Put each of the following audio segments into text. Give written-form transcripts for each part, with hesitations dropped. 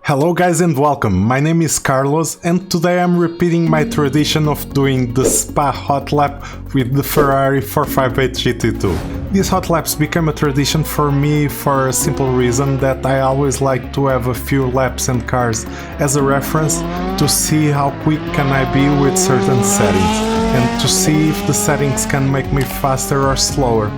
Hello guys and welcome, my name is Carlos and today I'm repeating my tradition of doing the SPA Hotlap with the Ferrari 458 GT2. These hot laps became a tradition for me for a simple reason that I always like to have a few laps and cars as a reference to see how quick can I be with certain settings and to see if the settings can make me faster or slower.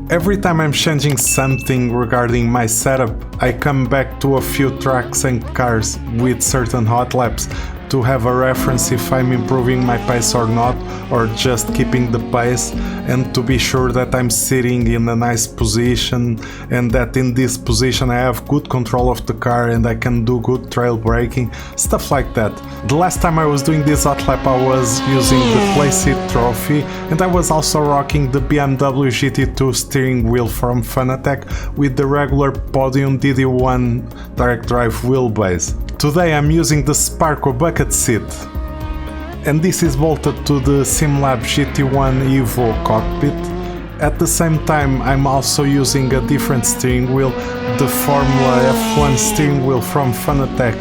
Every time I'm changing something regarding my setup, I come back to a few tracks and cars with certain hot laps to have a reference if I'm improving my pace or not, or just keeping the pace, and to be sure that I'm sitting in a nice position and that in this position I have good control of the car and I can do good trail braking, stuff like that. The last time I was doing this hot lap I was using the Playseat Trophy and I was also rocking the BMW GT2 steering wheel from Fanatec with the regular Podium DD1 direct drive wheelbase. Today I'm using the Sparco bucket seat, and this is bolted to the Simlab GT1evo cockpit. At the same time I'm also using a different steering wheel, the Formula F1 steering wheel from Fanatec,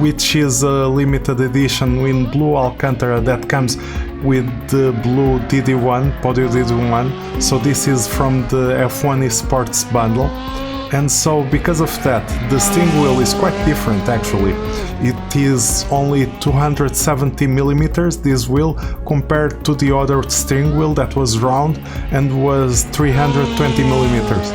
which is a limited edition in blue Alcantara that comes with the blue DD1, Podium DD1, so this is from the F1 eSports bundle. And so because of that, the steering wheel is quite different actually. It is only 270mm, this wheel, compared to the other steering wheel that was round and was 320mm.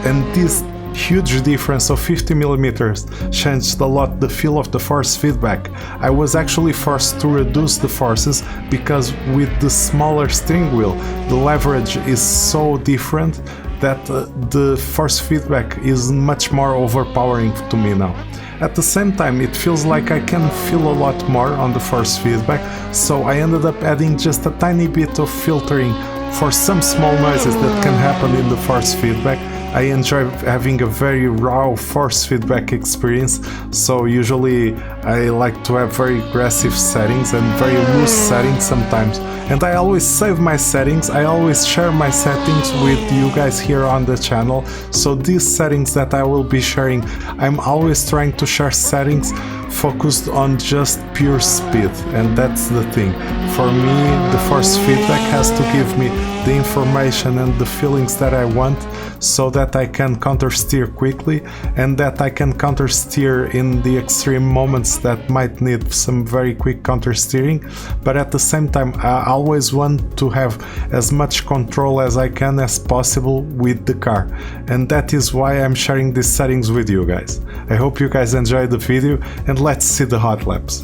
And this huge difference of 50mm changed a lot the feel of the force feedback. I was actually forced to reduce the forces because with the smaller steering wheel, the leverage is so different that the force feedback is much more overpowering to me now. At the same time, it feels like I can feel a lot more on the force feedback, so I ended up adding just a tiny bit of filtering for some small noises that can happen in the force feedback. I enjoy having a very raw force feedback experience, so usually I like to have very aggressive settings and very loose settings sometimes. And I always save my settings, I always share my settings with you guys here on the channel, so these settings that I will be sharing, I'm always trying to share settings focused on just pure speed, and that's the thing. For me, the force feedback has to give me the information and the feelings that I want so that I can counter steer quickly and that I can counter steer in the extreme moments that might need some very quick counter steering, but at the same time I always want to have as much control as I can as possible with the car, and that is why I'm sharing these settings with you guys. I hope you guys enjoyed the video and let's see the hot laps.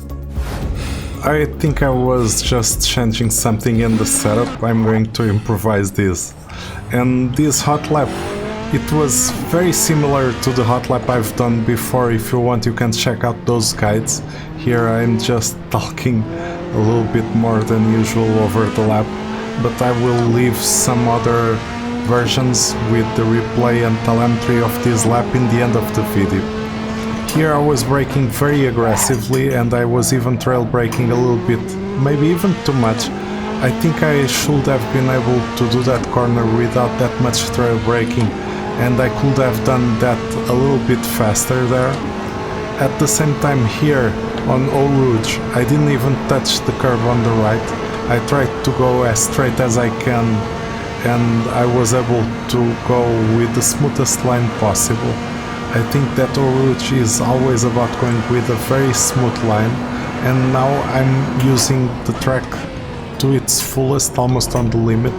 I think I was just changing something in the setup. I'm going to improvise this. And this hot lap, it was very similar to the hot lap I've done before. If you want, you can check out those guides. Here I'm just talking a little bit more than usual over the lap, but I will leave some other versions with the replay and telemetry of this lap in the end of the video. Here I was braking very aggressively and I was even trail braking a little bit, maybe even too much. I think I should have been able to do that corner without that much trail braking, and I could have done that a little bit faster there. At the same time here on Eau Rouge, I didn't even touch the curve on the right. I tried to go as straight as I can and I was able to go with the smoothest line possible. I think that Eau Rouge is always about going with a very smooth line, and now I'm using the track to its fullest, almost on the limit.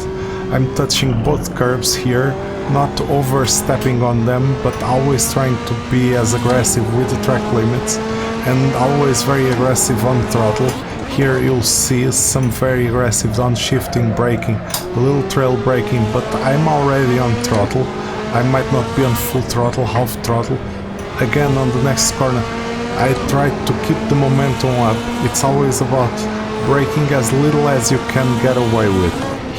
I'm touching both curves here, not overstepping on them, but always trying to be as aggressive with the track limits and always very aggressive on throttle. Here you'll see some very aggressive downshifting braking, a little trail braking, but I'm already on throttle. I might not be on full throttle, half throttle. Again, on the next corner, I try to keep the momentum up. It's always about braking as little as you can get away with.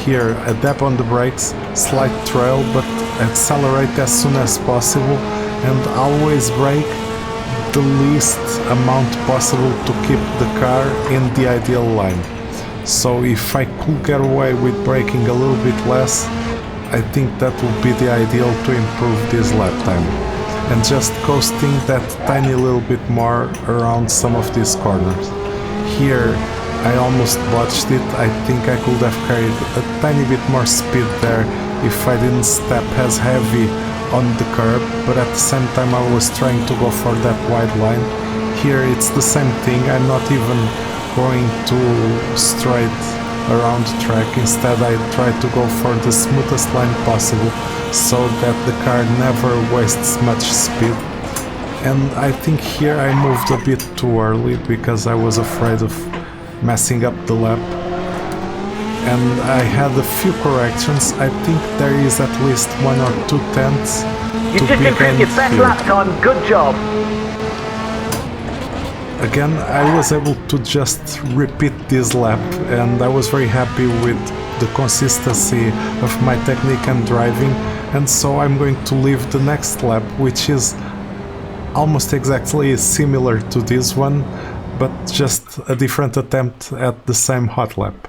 Here, a dab on the brakes, slight trail, but accelerate as soon as possible, and always brake the least amount possible to keep the car in the ideal line. So if I could get away with braking a little bit less, I think that would be the ideal to improve this lap time. and just coasting that tiny little bit more around some of these corners. Here I almost botched it. I think I could have carried a tiny bit more speed there if I didn't step as heavy on the curb, but at the same time I was trying to go for that wide line. Here it's the same thing, I'm not even going too straight around the track. Instead I try to go for the smoothest line possible so that the car never wastes much speed. And I think here I moved a bit too early because I was afraid of messing up the lap. And I had a few corrections. I think there is at least 1 or 2 tenths You to just be improved gained your best here. lap time, good job. Again, I was able to just repeat this lap, and I was very happy with the consistency of my technique and driving, and so I'm going to leave the next lap, which is almost exactly similar to this one, but just a different attempt at the same hot lap.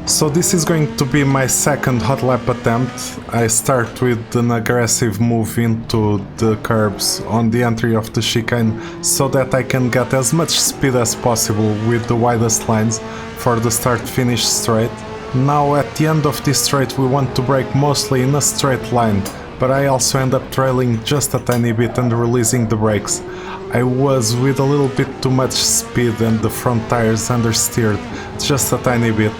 So this is going to be my second hot lap attempt. I start with an aggressive move into the curbs on the entry of the chicane so that I can get as much speed as possible with the widest lines for the start-finish straight. Now at the end of this straight we want to brake mostly in a straight line, but I also end up trailing just a tiny bit and releasing the brakes. I was with a little bit too much speed and the front tires understeered just a tiny bit.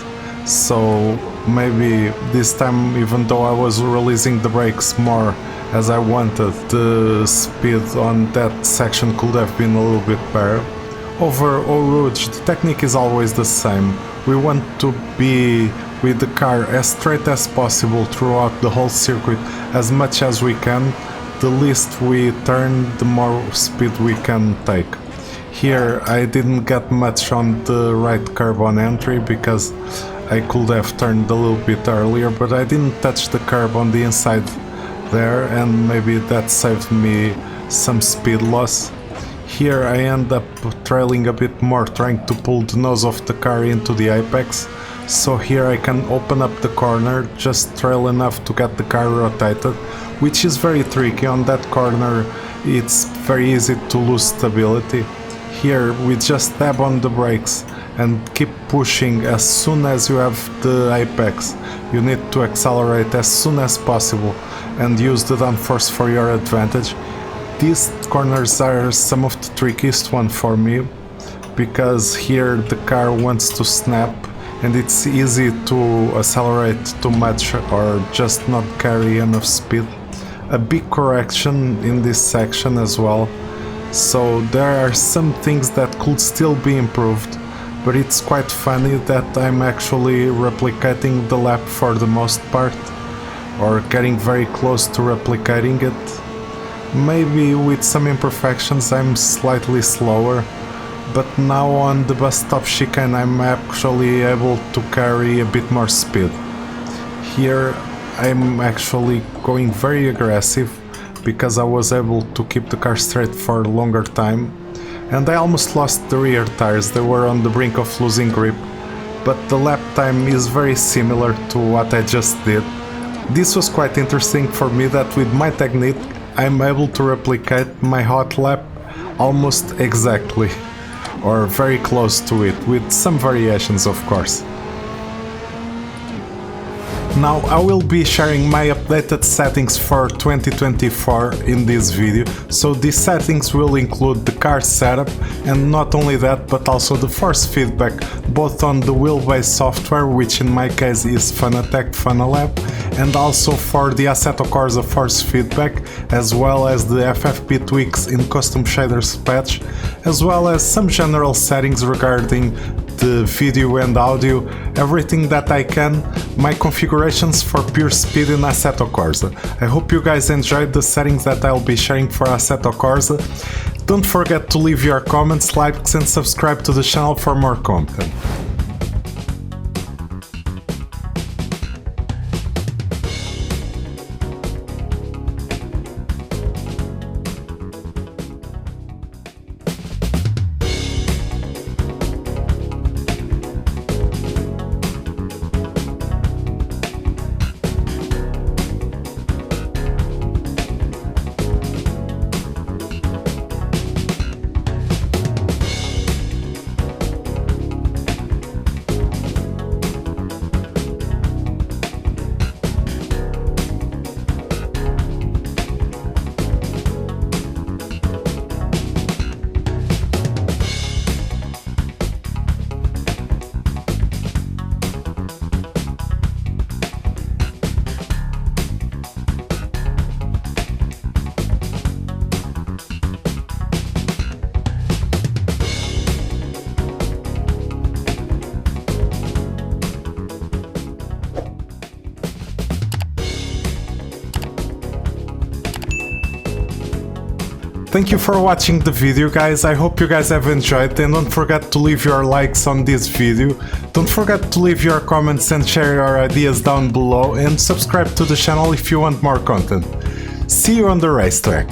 So maybe this time, even though I was releasing the brakes more as I wanted, the speed on that section could have been a little bit better. Over Eau Rouge, the technique is always the same. We want to be with the car as straight as possible throughout the whole circuit as much as we can. The least we turn, the more speed we can take. Here I didn't get much on the right curb on entry because I could have turned a little bit earlier, but I didn't touch the curb on the inside there, and maybe that saved me some speed loss. Here I end up trailing a bit more, trying to pull the nose of the car into the apex, so here I can open up the corner, just trail enough to get the car rotated, which is very tricky. On that corner it's very easy to lose stability. Here we just dab on the brakes and keep pushing. As soon as you have the apex, you need to accelerate as soon as possible and use the downforce for your advantage. These corners are some of the trickiest one for me, because here the car wants to snap and it's easy to accelerate too much or just not carry enough speed. A big correction in this section as well, so there are some things that could still be improved. But it's quite funny that I'm actually replicating the lap for the most part, or getting very close to replicating it. Maybe with some imperfections I'm slightly slower, but now on the bus stop chicane I'm actually able to carry a bit more speed. Here I'm actually going very aggressive because I was able to keep the car straight for a longer time. And I almost lost the rear tires, they were on the brink of losing grip, but the lap time is very similar to what I just did. This was quite interesting for me, that with my technique I'm able to replicate my hot lap almost exactly, or very close to it, with some variations of course. Now I will be sharing my updated settings for 2024 in this video, so these settings will include the car setup, and not only that but also the force feedback, both on the wheelbase software, which in my case is Fanatec Fanalab, and also for the Assetto Corsa force feedback, as well as the FFP tweaks in custom shaders patch, as well as some general settings regarding the video and audio, everything that I can, my configurations for pure speed in Assetto Corsa. I hope you guys enjoyed the settings that I'll be sharing for Assetto Corsa. Don't forget to leave your comments, likes and subscribe to the channel for more content. Thank you for watching the video, guys. I hope you guys have enjoyed, and don't forget to leave your likes on this video. Don't forget to leave your comments and share your ideas down below, and subscribe to the channel if you want more content. See you on the racetrack.